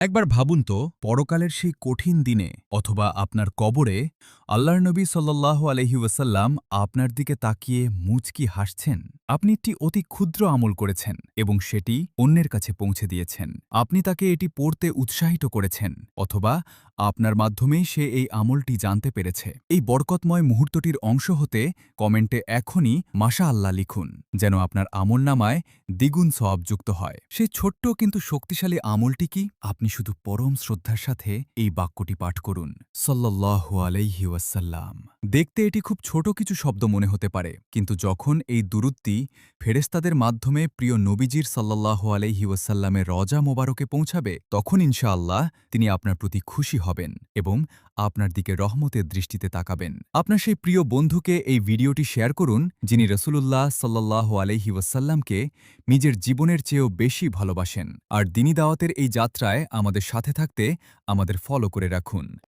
একবার ভাবুন তো, পরকালের সেই কঠিন দিনে অথবা আপনার কবরে আল্লাহর নবী সাল্লাল্লাহু আলাইহি ওয়াসাল্লাম আপনার দিকে তাকিয়ে মুচকি হাসছেন। আপনি একটি অতি ক্ষুদ্র আমল করেছেন এবং সেটি অন্যের কাছে পৌঁছে দিয়েছেন। আপনি তাকে এটি পড়তে উৎসাহিত করেছেন অথবা আপনার মাধ্যমেই সে এই আমলটি জানতে পেরেছে। এই বরকতময় মুহূর্তটির অংশ হতে কমেন্টে এখনই মাশা আল্লাহ লিখুন, যেন আপনার আমলনামায় দ্বিগুণ সওয়াব যুক্ত হয়। সেই ছোট্ট কিন্তু শক্তিশালী আমলটি কি? আপনি শুধু পরম শ্রদ্ধার সাথে এই বাক্যটি পাঠ করুন, সাল্লাল্লাহু আলাইহি ওয়াসাল্লাম। দেখতে এটি খুব ছোট কিছু শব্দ মনে হতে পারে, কিন্তু যখন এই দুরূদটি ফেরেশতাদের মাধ্যমে প্রিয় নবীজির সাল্লাল্লাহু আলাইহি ওয়াসাল্লামের রজা মোবারকে পৌঁছাবে, তখন ইনশাআল্লাহ তিনি আপনার প্রতি খুশি হবেন এবং আপনার দিকে রহমতের দৃষ্টিতে তাকাবেন। আপনার সেই প্রিয় বন্ধুকে এই ভিডিওটি শেয়ার করুন, যিনি রসূলুল্লাহ সাল্লাল্লাহু আলাইহি ওয়াসাল্লামকে নিজের জীবনের চেয়েও বেশি ভালোবাসেন। আর দ্বীনি দাওয়াতের এই যাত্রায় আমাদের সাথে থাকতে আমাদের ফলো করে রাখুন।